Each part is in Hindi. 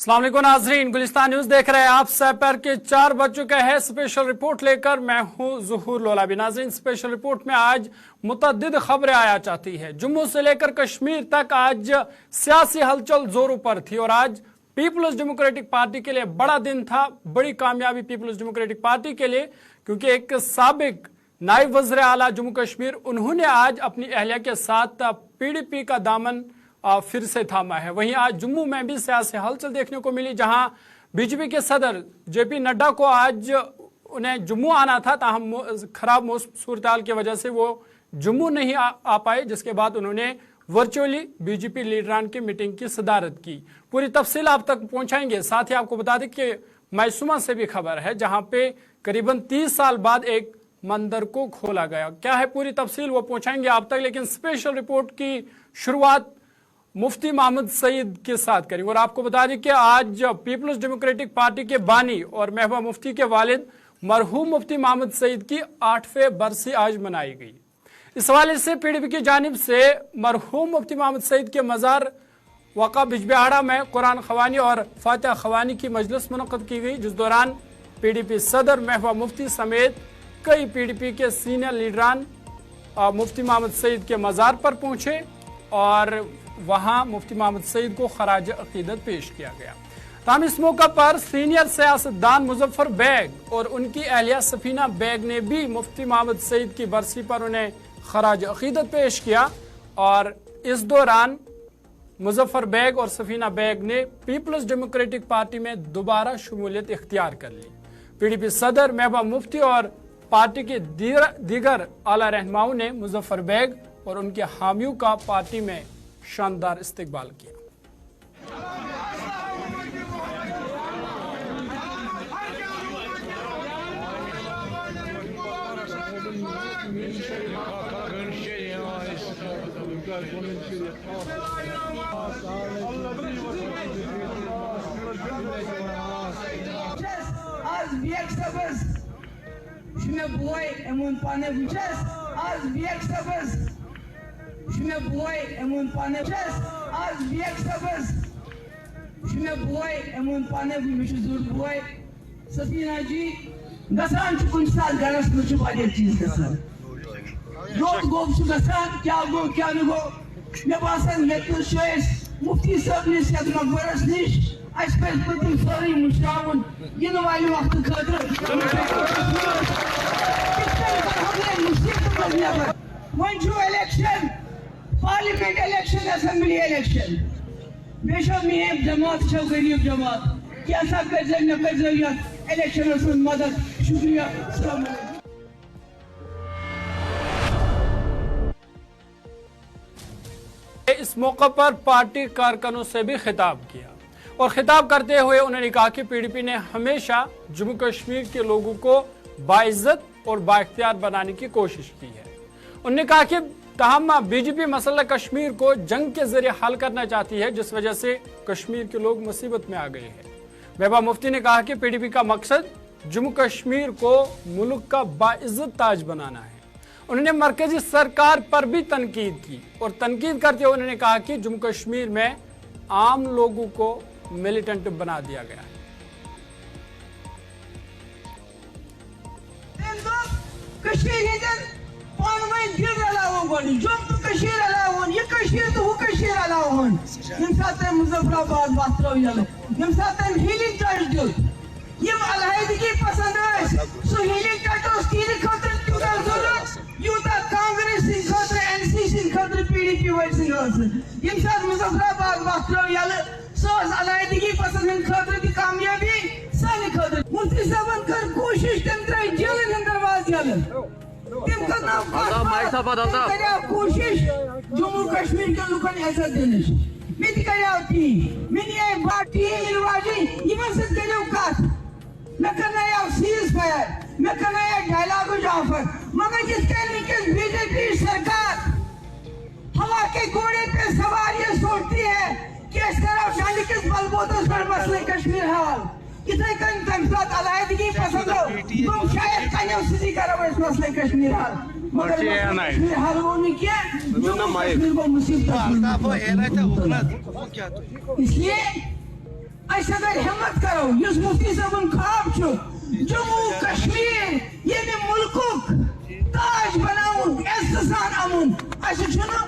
अस्सलाम वालेकुम नाज़रीन, गुलिस्तान न्यूज देख रहे हैं आप। सपहर के 4 बज चुके हैं। स्पेशल रिपोर्ट लेकर मैं हूं ज़ुहूर लोलाबी। नाज़रीन, स्पेशल रिपोर्ट में आज मुतअद्दिद खबरें आया चाहती है। जम्मू से लेकर कश्मीर तक आज सियासी हलचल जोरों पर थी और आज पीपल्स डेमोक्रेटिक पार्टी के लिए बड़ा दिन था, बड़ी कामयाबी पीपल्स डेमोक्रेटिक पार्टी के लिए, क्योंकि एक साबिक नायब वज़ीर आला जम्मू कश्मीर, उन्होंने आज अपनी अहलिया के साथ PDP का दामन फिर से थामा है। वहीं आज जम्मू में भी सियासी हलचल देखने को मिली, जहां BJP के सदर JP नड्डा को आज उन्हें जम्मू आना था, ताहम खराब मौसम सूरत की वजह से वो जम्मू नहीं आ पाए, जिसके बाद उन्होंने वर्चुअली BJP लीडरान की मीटिंग की सदारत की। पूरी तफसील आप तक पहुंचाएंगे। साथ ही आपको बता दें कि मैसूमा से भी खबर है, जहां पे करीबन 30 साल बाद एक मंदिर को खोला गया। क्या है पूरी तफसील वो पहुंचाएंगे आप तक, लेकिन स्पेशल रिपोर्ट की शुरुआत मुफ्ती मोहम्मद सईद के साथ करेंगे। और आपको बता दें कि आज पीपल्स डेमोक्रेटिक पार्टी के बानी और महबूबा मुफ्ती के वालिद मरहूम मुफ्ती मोहम्मद सईद की 8वीं बरसी आज मनाई गई। इस हवाले से PDP की जानिब से मरहूम मुफ्ती मोहम्मद सईद के मज़ार वाक़ा बिजबिहाड़ा में कुरान ख़वानी और फातिहा ख़वानी की मजलिस मुनक़्क़द की गई, जिस दौरान PDP सदर महबूबा मुफ्ती समेत कई PDP के सीनियर लीडरान मुफ्ती मोहम्मद सईद के मज़ार पर पहुँचे और वहां मुफ्ती मोहम्मद सईद को खराज अकीदत पेश किया गया। ताहम इस मौका पर सीनियर सियासतदान मुजफ्फर बेग और उनकी अहलिया सफीना बेग ने भी मुफ्ती मोहम्मद सईद की बरसी पर उन्हें खराज अकीदत पेश किया और इस दौरान मुजफ्फर बेग और सफीना बेग ने पीपल्स डेमोक्रेटिक पार्टी में दोबारा शमूलियत इख्तियार कर ली। PDP सदर महबूबा मुफ्ती और पार्टी के दीगर आला रहनुमाओं ने मुजफ्फर बेग और उनके हामियों का पार्टी में शानदार इस्तकबाल किया। सफीना जी गसान कुछ साल गरस में वारिया चीज गसान रोड गोब गसान क्या गो क्या न गो मे बासन मेतु शोइस मुफ्ती साहब ने से मकबरस निश अस पे पतिम सारी मुशावन इन वाली वक्त खतर Manju election parliament election assembly election बेशक में जमात छो गरीब जमात क्या सब कर जन कर जरिया इलेक्शन से मदद शुक्रिया। अस्सलाम वालेकुम। इस मौके पर पार्टी कारकुनों से भी खिताब किया और खिताब करते हुए उन्होंने कहा कि PDP ने हमेशा जम्मू कश्मीर के लोगों को बाइज्जत और बाइख्तियार बनाने की कोशिश की है। उन्होंने कहा कि ताहम BJP मसला कश्मीर को जंग के जरिए हल करना चाहती है, जिस वजह से कश्मीर के लोग मुसीबत में आ गए हैं। महबूबा मुफ्ती ने कहा कि PDP का मकसद जम्मू कश्मीर को मुल्क का बाइज्जत ताज बनाना है। उन्होंने मरकजी सरकार पर भी तनकीद की और तनकीद करते हुए उन्होंने कहा कि जम्मू कश्मीर में आम लोगों को मिलिटेंट बना दिया गया है। मुजफ्फराबाद अलायदगी पसंद खतर कामयाबी सान खतर मुफ्ती साहब कर कोशिश तम त्रे जेल दरवाज यलन तम करना कोशिश जम्मू कश्मीर के लुकन इज्जत देने मे ती मे पार्टी निर्वाजी यमन से करो कत मे करना सीज फायर मे करना डायलॉग ऑफर मगर जिसके BJP सरकार हवा के घोड़े पे सवार ये सोचती है कि इस तरह शांति किस बलबूते पर मसले कश्मीर हाल इतने कम तमसात अलायदगी पसंद हो तुम शायद कहीं उसी करो इस मसले कश्मीर हाल मगर कश्मीर हाल वो नहीं किया जो कश्मीर को मुसीबत इसलिए अस अगर हिम्मत करो युस मुफ्ती साहबन ख्वाब छु जम्मू कश्मीर ये मुल्कुक ताज बनाउन इज्तसान अमुन अस छुना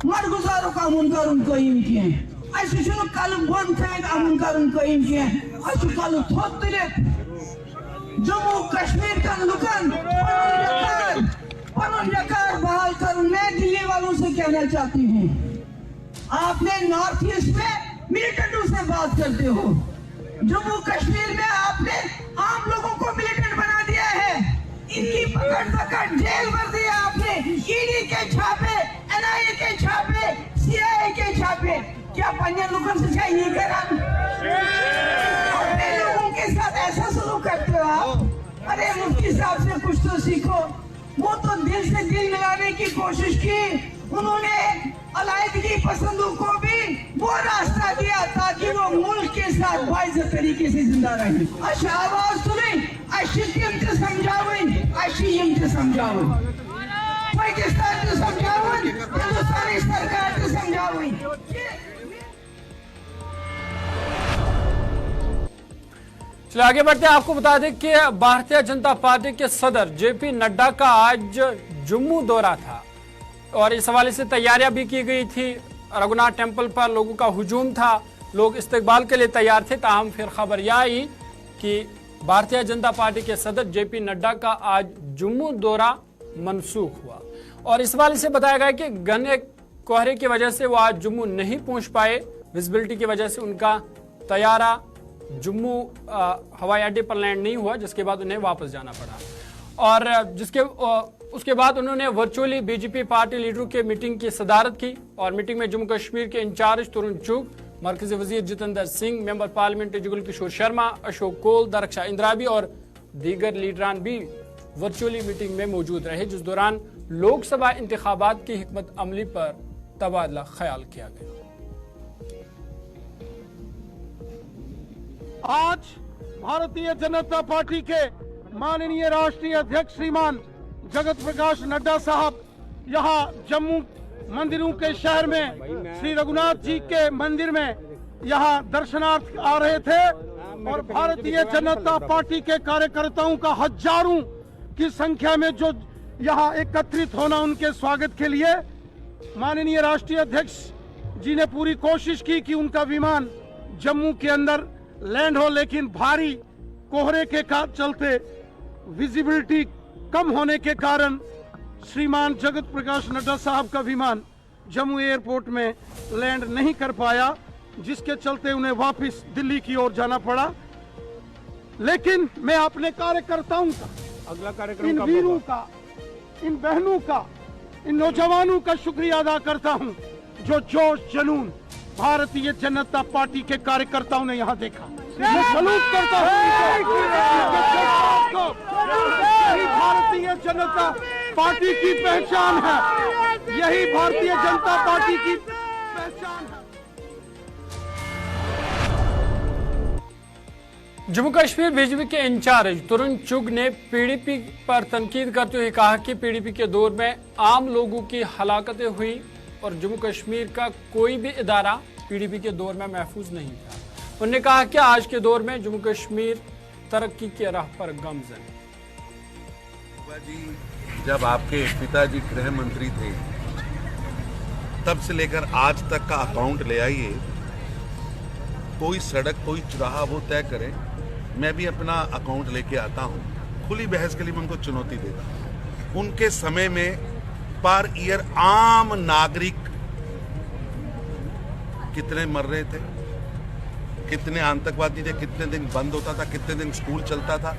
मरगुजारो का अमुन करुन कयम किया अस छुना कल बन थैन अमुन करुन कयम किया अस कल थोत तुलित जम्मू कश्मीर का लुकन यकार बहाल कर। मैं दिल्ली वालों से कहना चाहती हूँ, आपने नॉर्थ ईस्ट में मिलिटेंटों से बात करते हो, जम्मू कश्मीर में आपने आम लोगों को मिलिटेंट बना दिया है, इनकी पकड़ जेल भर दिया आपने, ईडी के छापे, एनआईए के छापे, सीआईए के छापे। क्या पंजाब लोगों से चाहिए करा? अपने लोगों के साथ ऐसा सलूक करते हो आप? अरे मुफ्ती साहब से कुछ तो सीखो। वो तो दिल से दिल मिलाने की कोशिश की, उन्होंने अलायदगी पसंदों को भी वो रास्ता दिया ताकि वो मुल्क के साथ बाइज़त तरीके से जिंदा रहे। अच्छा आवाज सुने, अशियम से समझावें, अशियम से समझावें, पाकिस्तान से समझावें, हिंदुस्तानी सरकार से समझावें। चलिए आगे बढ़ते हैं। आपको बता दें कि भारतीय जनता पार्टी के सदर जेपी नड्डा का आज जम्मू दौरा था और इस हवाले से तैयारियां भी की गई थी। रघुनाथ टेम्पल पर लोगों का हुजूम था, लोग इस्तकबाल के लिए तैयार थे। ताहम फिर खबर यह आई कि भारतीय जनता पार्टी के सदर जेपी नड्डा का आज जम्मू दौरा मनसूख हुआ और इस हवाले से बताया गया कि घने कोहरे की वजह से वो आज जम्मू नहीं पहुंच पाए। विजिबिलिटी की वजह से उनका तैयारा जम्मू हवाई अड्डे पर लैंड नहीं हुआ, जिसके बाद उन्हें वापस जाना पड़ा और उसके बाद उन्होंने वर्चुअली बीजेपी पार्टी लीडरों के मीटिंग की सदारत की और मीटिंग में जम्मू कश्मीर के इंचार्ज तरुण चुग, मरकजी वजीर जितेंद्र सिंह, मेंबर पार्लियामेंट जुगल किशोर शर्मा, अशोक कोल, दरक्षा इंद्राबी और दीगर लीडरान भी वर्चुअली मीटिंग में मौजूद रहे, जिस दौरान लोकसभा इंतखाबात की हिकमत अमली पर तबादला ख्याल किया गया। आज भारतीय जनता पार्टी के माननीय राष्ट्रीय अध्यक्ष श्रीमान जगत प्रकाश नड्डा साहब यहाँ जम्मू मंदिरों के शहर में श्री रघुनाथ जी के मंदिर में यहाँ दर्शनार्थ आ रहे थे और भारतीय जनता पार्टी के कार्यकर्ताओं का हजारों की संख्या में जो यहाँ एकत्रित होना, उनके स्वागत के लिए माननीय राष्ट्रीय अध्यक्ष जी ने पूरी कोशिश की कि उनका विमान जम्मू के अंदर लैंड हो, लेकिन भारी कोहरे के चलते विजिबिलिटी कम होने के कारण श्रीमान जगत प्रकाश नड्डा साहब का विमान जम्मू एयरपोर्ट में लैंड नहीं कर पाया, जिसके चलते उन्हें वापस दिल्ली की ओर जाना पड़ा। लेकिन मैं अपने कार्यकर्ताओं का, अगला कार्यक्रम इन वीरों का, इन बहनों का, इन नौजवानों का शुक्रिया अदा करता हूं जो जोश जुनून भारतीय जनता पार्टी के कार्यकर्ताओं ने यहाँ देखा। मैं सलूट करता हूँ। यही भारतीय जनता पार्टी की पहचान है, यही भारतीय जनता पार्टी की पहचान है। जम्मू कश्मीर बीजेपी के इंचार्ज तरुण चुग ने पीडीपी पर तनकीद करते हुए कहा कि पीडीपी के दौर में आम लोगों की हलाकतें हुई और जम्मू कश्मीर का कोई भी इदारा पीडीपी के दौर में महफूज नहीं था। उन्होंने कहा कि आज के दौर में जम्मू कश्मीर तरक्की की राह पर गामजन है। जब आपके पिताजी गृह मंत्री थे तब से लेकर आज तक का अकाउंट ले आइए, कोई सड़क कोई चौराहा वो तय करें, मैं भी अपना अकाउंट लेके आता हूँ। खुली बहस के लिए मैं उनको चुनौती देता हूँ। उनके समय में पर ईयर आम नागरिक कितने मर रहे थे, कितने आतंकवादी थे, कितने दिन बंद होता था, कितने दिन स्कूल चलता था,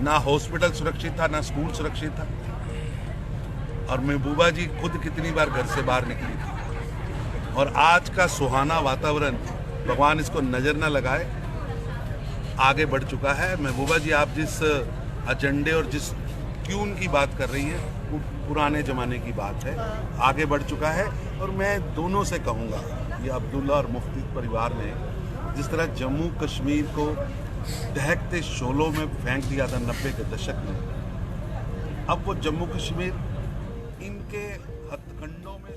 ना हॉस्पिटल सुरक्षित था ना स्कूल सुरक्षित था। और महबूबा जी खुद कितनी बार घर से बाहर निकली थी। और आज का सुहाना वातावरण, भगवान इसको नजर न लगाए, आगे बढ़ चुका है। महबूबा जी, आप जिस एजेंडे और जिस ट्यून की बात कर रही हैं वो पुराने जमाने की बात है, आगे बढ़ चुका है। और मैं दोनों से कहूँगा, ये अब्दुल्ला और मुफ्ती परिवार ने जिस तरह जम्मू कश्मीर को दहकते शोलों में फेंक दिया था 90 के दशक में, अब वो जम्मू कश्मीर इनके हथकंडों में।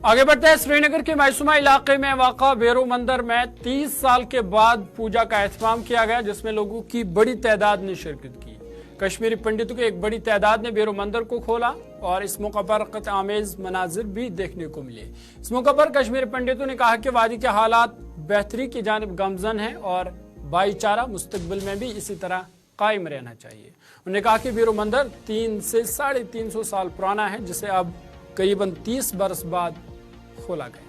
आगे बढ़ते हैं। श्रीनगर के मैसूमा इलाके में वाक़ा बेरो मंदिर में 30 साल के बाद पूजा का एहतमाम किया गया, जिसमें लोगों की बड़ी तादाद ने शिरकत की। कश्मीरी पंडितों की एक बड़ी तादाद ने बेरो मंदिर को खोला और इस मौका पर आमेज मनाजिर भी देखने को मिले। इस मौका पर कश्मीरी पंडितों ने कहा कि वादी के हालात बेहतरी की जानिब गामजन है और भाईचारा मुस्तकबिल में भी इसी तरह कायम रहना चाहिए। उन्होंने कहा कि बेरो मंदिर 3 से 350 साल पुराना है, जिसे अब करीबन 30 बरस बाद खोला गया।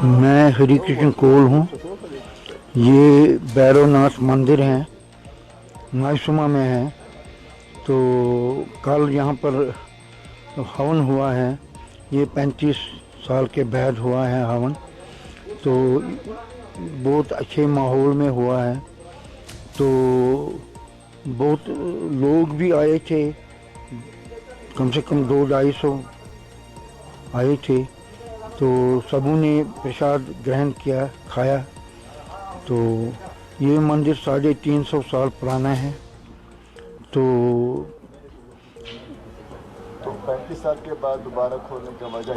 मैं हरिकृष्ण कोल हूँ। ये भैरवनाथ मंदिर है, मैसूमा में है। तो कल यहाँ पर हवन हुआ है। ये 35 साल के बाद हुआ है हवन। तो बहुत अच्छे माहौल में हुआ है। तो बहुत लोग भी आए थे, कम से कम 200-250 आए थे। तो सबों ने प्रसाद ग्रहण किया, खाया। तो ये मंदिर 350 साल पुराना है। तो 35 साल के बाद दोबारा खोलने का वजह?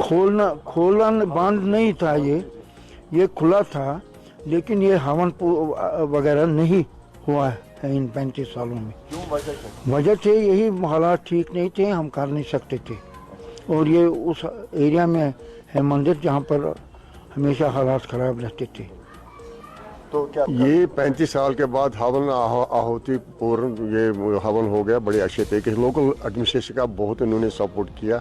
खोलना बंद नहीं था, ये खुला था, लेकिन ये हवन वगैरह नहीं हुआ है इन 35 सालों में। क्यों? वजह थे यही, हालात ठीक नहीं थे, हम कर नहीं सकते थे। और ये उस एरिया में है मंदिर जहाँ पर हमेशा हालात खराब रहते थे। तो क्या ये 35 साल के बाद हवन आहुति पूर्ण ये हवन हो गया बड़े अच्छे तरीके से। लोकल एडमिनिस्ट्रेशन का बहुत इन्होंने सपोर्ट किया।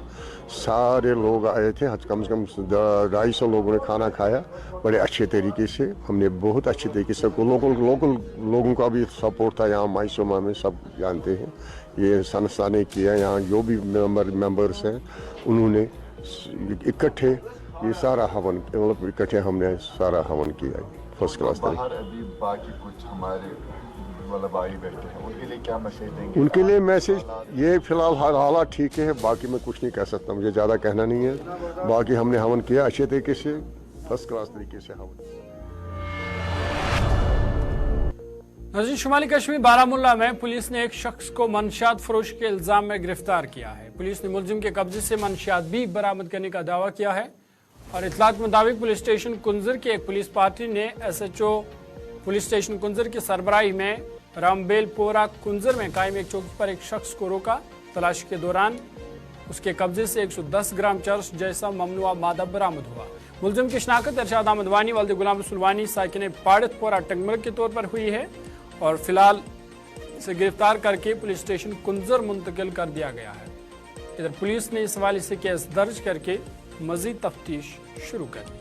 सारे लोग आए थे, कम से कम 250 लोगों ने खाना खाया बड़े अच्छे तरीके से। हमने बहुत अच्छे तरीके से लोकल लोगों का भी सपोर्ट था। यहाँ मैसूमा में सब जानते हैं, ये संस्था ने किया। यहाँ जो भी मेंबर्स हैं उन्होंने इकट्ठे ये सारा हवन, मतलब इकट्ठे हमने सारा हवन किया फर्स्ट क्लास। बाहर अभी बाकी कुछ हमारे मतलब भाई बैठे हैं, उनके लिए क्या मैसेज देंगे? उनके लिए मैसेज ये फिलहाल हालात ठीक है, बाकी मैं कुछ नहीं कह सकता, मुझे ज़्यादा कहना नहीं है। बाकी हमने हवन किया अच्छे तरीके से, फर्स्ट क्लास तरीके से हवन। नाज़रीन, शुमाली कश्मीर बारामुल्ला में पुलिस ने एक शख्स को मनशियात फरोश के इल्जाम में गिरफ्तार किया है। पुलिस ने मुलजिम के कब्जे से मनशियात भी बरामद करने का दावा किया है और इतलात के मुताबिक पुलिस स्टेशन कुंजर की एक पुलिस पार्टी ने SHO पुलिस स्टेशन कुंजर की सरबराही में रामबेलपोरा कुंजर में कायम एक चौकी पर एक शख्स को रोका। तलाशी के दौरान उसके कब्जे से 110 ग्राम चरस जैसा ममनुआ मादा बरामद हुआ। मुलजिम की शनाख्त इरशाद अहमद वानी वल्द गुलाम रसूल वानी साकिन पाड़तपोरा टंगमल के तौर पर हुई है और फिलहाल इसे गिरफ्तार करके पुलिस स्टेशन कुंजर मुंतकिल कर दिया गया है। इधर पुलिस ने इस हवाले से केस दर्ज करके मजीद तफ्तीश शुरू कर दी।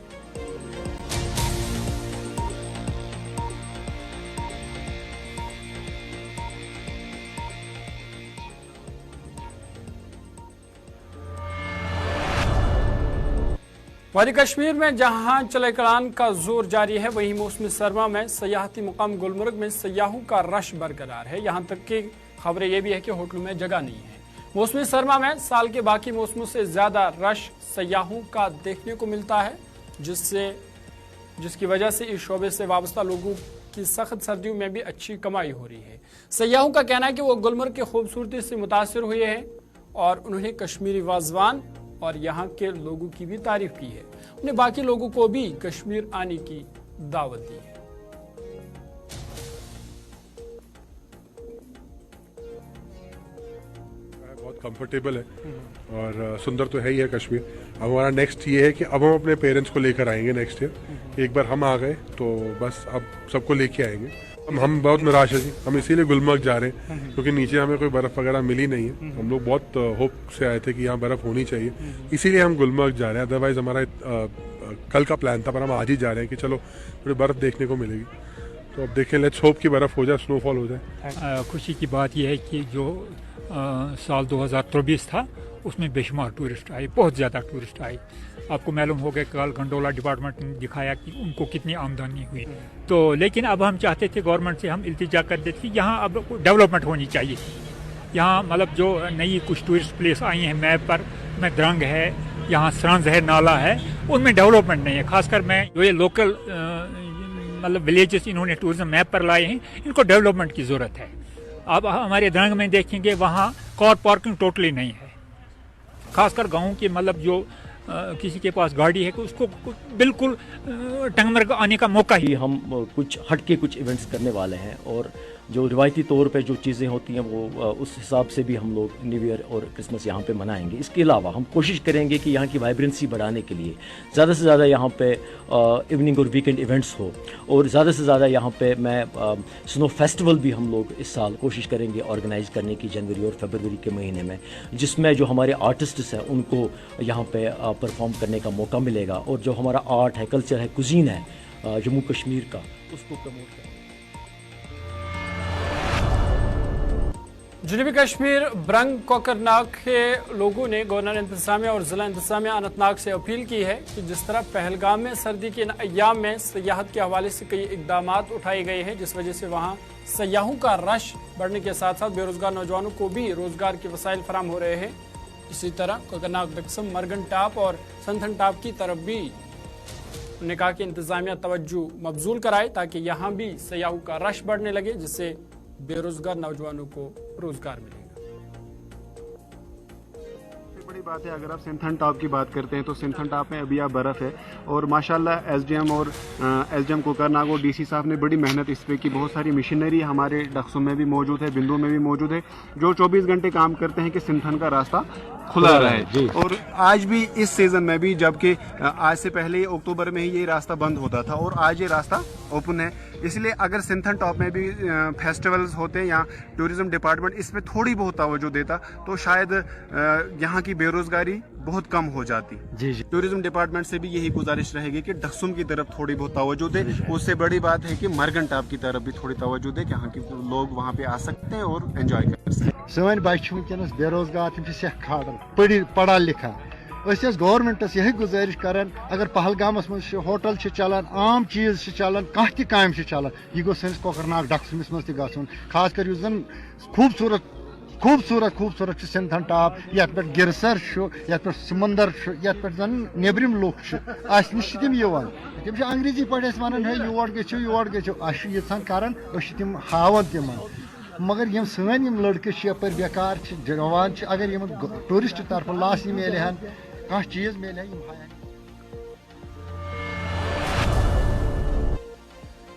वादी कश्मीर में जहां चलेकड़ान का जोर जारी है, वहीं मौसमी सरमा में सयाहती मुकाम गुलमर्ग में सयाहों का रश बरकरार है। यहां तक कि खबरें यह भी है कि होटलों में जगह नहीं है। मौसमी सरमा में साल के बाकी मौसमों से ज्यादा रश सयाहों का देखने को मिलता है, जिसकी वजह से इस शोबे से वाबस्ता लोगों की सख्त सर्दियों में भी अच्छी कमाई हो रही है। सयाहों का कहना है कि वो गुलमर्ग की खूबसूरती से मुतासिर हुए हैं और उन्होंने कश्मीरी वाजवान और यहाँ के लोगों की भी तारीफ की है। उन्हें बाकी लोगों को भी कश्मीर आने की दावत दी है। बहुत कंफर्टेबल है और सुंदर तो है ही है कश्मीर। अब हमारा नेक्स्ट ये है कि अब हम अपने पेरेंट्स को लेकर आएंगे नेक्स्ट ईयर। एक बार हम आ गए तो बस अब सबको लेके आएंगे। हम बहुत निराश है जी, हम इसीलिए गुलमर्ग जा रहे हैं क्योंकि नीचे हमें कोई बर्फ़ वगैरह मिली नहीं है। हम लोग बहुत होप से आए थे कि यहाँ बर्फ़ होनी चाहिए, इसीलिए हम गुलमर्ग जा रहे हैं। अदरवाइज़ हमारा कल का प्लान था, पर हम आज ही जा रहे हैं कि चलो थोड़ी बर्फ़ देखने को मिलेगी। तो अब देखें, लेट्स होप कि बर्फ़ हो जाए, स्नोफॉल हो जाए। खुशी की बात यह है कि जो साल 2023 था उसमें बेशुमार टूरिस्ट आए, बहुत ज़्यादा टूरिस्ट आए। आपको मालूम हो गया कल गंडोला डिपार्टमेंट ने दिखाया कि उनको कितनी आमदनी हुई। तो लेकिन अब हम चाहते थे गवर्नमेंट से हम इल्तिजा करते थे कि यहाँ अब डेवलपमेंट होनी चाहिए यहाँ मतलब जो नई कुछ टूरिस्ट प्लेस आई हैं मैप पर, में द्रंग है, यहाँ सरंज है, नाला है, उनमें डेवलपमेंट नहीं है। खासकर मैं जो ये लोकल मतलब विलेजेस इन्होंने टूरिज्म मैप पर लाए हैं, इनको डेवलपमेंट की ज़रूरत है। आप हमारे द्रंग में देखेंगे वहाँ कार पार्किंग टोटली नहीं है। खासकर गाँव के मतलब जो किसी के पास गाड़ी है उसको बिल्कुल टंगमर आने का मौका ही। हम कुछ हटके कुछ इवेंट्स करने वाले हैं और जो रिवायती तौर पे जो चीज़ें होती हैं वो उस हिसाब से भी हम लोग न्यू ईयर और क्रिसमस यहाँ पे मनाएंगे। इसके अलावा हम कोशिश करेंगे कि यहाँ की वाइब्रेंसी बढ़ाने के लिए ज़्यादा से ज़्यादा यहाँ पे इवनिंग और वीकेंड इवेंट्स हो, और ज़्यादा से ज़्यादा यहाँ पे मैं स्नो फेस्टिवल भी हम लोग इस साल कोशिश करेंगे ऑर्गेनाइज़ करने की जनवरी और फरवरी के महीने में, जिसमें जो हमारे आर्टिस्ट्स हैं उनको यहाँ पे परफॉर्म करने का मौका मिलेगा, और जो हमारा आर्ट है, कल्चर है, कुजीन है जम्मू कश्मीर का, उसको प्रमोट करेंगे। जनूबी कश्मीर ब्रंग कोकरनाग के लोगों ने गवर्नर इंतजामिया और ज़िला इंतजामिया अनंतनाग से अपील की है कि जिस तरह पहलगाम में सर्दी के अय्याम में सयाहत के हवाले से कई इकदाम उठाए गए हैं, जिस वजह से वहाँ सयाहों का रश बढ़ने के साथ साथ बेरोजगार नौजवानों को भी रोजगार के वसाइल फराम हो रहे हैं। इसी तरह कोकरनाग डक्सम मरगन टाप और संथन टाप की तरफ भी उन्होंने कहा कि इंतजामिया तवज्जो मबजूल कराए ताकि यहाँ भी सयाहों का रश बढ़ने लगे, जिससे बेरोजगार नौजवानों को रोजगार मिलेगा। बड़ी बात है, अगर आप सिंथन टॉप की बात करते हैं तो सिंथन टॉप में अभी आप बर्फ़ है, और माशाल्लाह एसडीएम और एसडीएम कोकरनाग और डीसी साहब ने बड़ी मेहनत इस पे की। बहुत सारी मशीनरी हमारे डक्सों में भी मौजूद है, बिंदु में भी मौजूद है, जो 24 घंटे काम करते हैं कि सिंथन का रास्ता खुला रहे। और आज भी इस सीज़न में भी, जबकि आज से पहले अक्टूबर में ही ये रास्ता बंद होता था और आज ये रास्ता ओपन है। इसलिए अगर सिंथन टॉप में भी फेस्टिवल्स होते या टूरिज्म डिपार्टमेंट इस पे थोड़ी बहुत तवज्जो देता तो शायद यहाँ की बेरोजगारी बहुत कम हो जाती। जी। टूरिज्म डिपार्टमेंट से भी यही गुजारिश रहेगी कि डक्सुम की तरफ थोड़ी बहुत तवज्जो दे। उससे बड़ी बात है कि मरगन टॉप की तरफ भी थोड़ी तवज्जो दे कि यहाँ के लोग वहाँ पे आ सकते हैं और एंजॉय कर सकते हैं। सन बच्चे वनस बेरोजगार पढ़ा लिखा, गवर्नमेंटस यही गुजारिश करान, अगर पहलगामस मज होटल चलान, आम चीज चलान, कह तह काम चलान, यह गो सैनिस कोकरनाग डक्समिस मज तन। खास कर खूबसूरत खूबसूरत खूबसूरत सिंथन टॉप, यत पे गिरसर ये समंदर ये जन नेबरिम लुक नश तम तम अंग्रेजी पे वन है योर गो यहां करान तम हावन तम, मगर यम सन यम लड़के यपर बेकार जवान, अगर यम टूरिस्ट तरफ लास मिले हन कह चीज मिले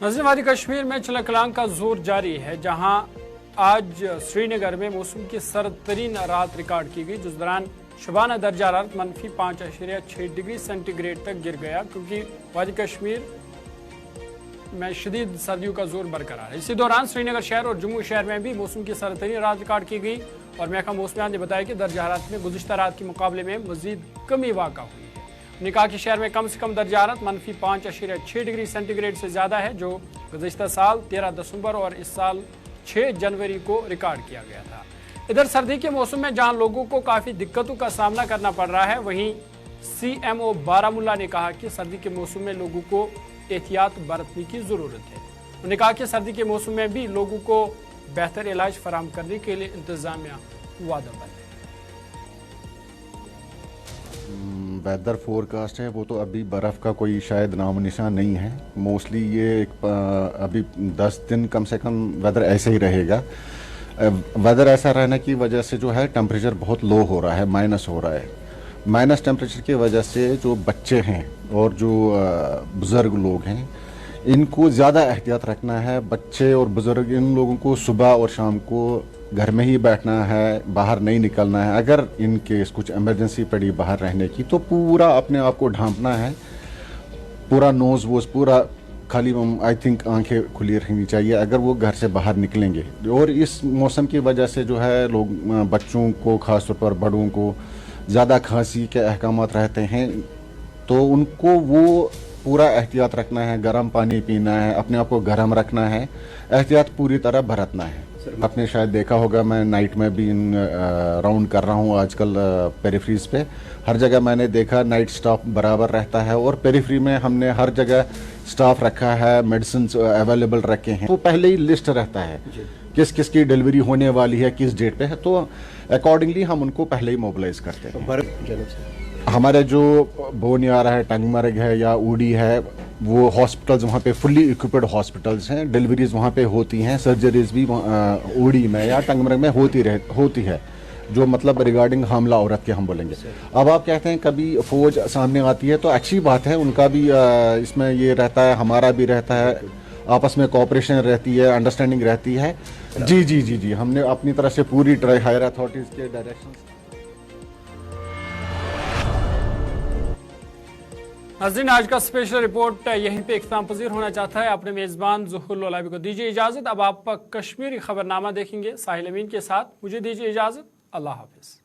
नज़ीर वादी कश्मीर में चलकलांग का जोर जारी है, जहां आज श्रीनगर में मौसम की सर्द तरीन रात रिकॉर्ड की गई, जिस दौरान शबाना दर्जा हरारत -5.6 डिग्री सेंटीग्रेड तक गिर गया, क्योंकि वादी कश्मीर में शदीद सर्दियों का जोर बरकरार है। इसी दौरान श्रीनगर शहर और जम्मू शहर में भी मौसम की सर्द तरीन रात रिकॉर्ड की गई, और महकमा मौसमियात ने बताया कि दर्जा हरारत में गुज़िश्ता रात के मुकाबले में मजीद कमी वाक़ा हुई है। उन्होंने कहा कि शहर में कम से कम दर्जा हरारत -5.6 डिग्री सेंटीग्रेड से ज़्यादा है, जो गुज़िश्ता साल 13 दिसंबर और इस साल 6 जनवरी को रिकॉर्ड किया गया था। इधर सर्दी के मौसम में जहां लोगों को काफ़ी दिक्कतों का सामना करना पड़ रहा है, वहीं CMO बारामुल्ला ने कहा कि सर्दी के मौसम में लोगों को एहतियात बरतने की ज़रूरत है। उन्होंने कहा कि सर्दी के मौसम में भी लोगों को बेहतर इलाज फराहम करने के लिए इंतजामिया वादाबंद है। वेदर फोरकास्ट है वो तो अभी बर्फ़ का कोई शायद नाम निशान नहीं है। मोस्टली ये अभी 10 दिन कम से कम वेदर ऐसे ही रहेगा। वेदर ऐसा रहने की वजह से जो है टेम्परेचर बहुत लो हो रहा है, माइनस हो रहा है। माइनस टेम्परेचर की वजह से जो बच्चे हैं और जो बुज़ुर्ग लोग हैं इनको ज़्यादा एहतियात रखना है। बच्चे और बुज़ुर्ग इन लोगों को सुबह और शाम को घर में ही बैठना है, बाहर नहीं निकलना है। अगर इन केस कुछ इमरजेंसी पड़ी बाहर रहने की तो पूरा अपने आप को ढांपना है, पूरा नोज़ वोज़ पूरा खाली आई थिंक आंखें खुली रखनी चाहिए अगर वो घर से बाहर निकलेंगे। और इस मौसम की वजह से जो है लोग बच्चों को ख़ासतौर पर बड़ों को ज़्यादा खांसी के अहकामात रहते हैं, तो उनको वो पूरा एहतियात रखना है, गर्म पानी पीना है, अपने आप को गर्म रखना है, एहतियात पूरी तरह बरतना है। आपने शायद देखा होगा, मैं नाइट में भी राउंड कर रहा हूँ आजकल पेरिफ्रीज पे, हर जगह मैंने देखा नाइट स्टाफ बराबर रहता है और पेरिफ्री में हमने हर जगह स्टाफ रखा है, मेडिसिन अवेलेबल रखे हैं, तो पहले ही लिस्ट रहता है किस किस की डिलीवरी होने वाली है, किस डेट पे है, तो अकॉर्डिंगली हम उनको पहले ही मोबिलाइज करते हैं। हमारे जो बोनियारा है, टंगमर्ग है या ऊडी है, वो हॉस्पिटल्स वहाँ पे फुल्ली इक्विप्ड हॉस्पिटल्स हैं, डिलीवरीज वहाँ पे होती हैं, सर्जरीज भी ऊडी में या टंगमर्ग में होती है, जो मतलब रिगार्डिंग हमला औरत के हम बोलेंगे। अब आप कहते हैं कभी फौज सामने आती है, तो अच्छी बात है, उनका भी इसमें ये रहता है, हमारा भी रहता है, आपस में कोऑपरेशन रहती है, अंडरस्टैंडिंग रहती है। जी जी जी जी, हमने अपनी तरफ से पूरी ट्राई हायर अथॉरिटीज के डायरेक्शन। नाज़रीन, आज का स्पेशल रिपोर्ट यहीं पे इख्तिताम पजीर होना चाहता है। अपने मेज़बान ज़ुहूर लोलाबी को दीजिए इजाज़त। अब आप कश्मीरी खबरनामा देखेंगे साहिल अमीन के साथ। मुझे दीजिए इजाज़त। अल्लाह हाफिज़।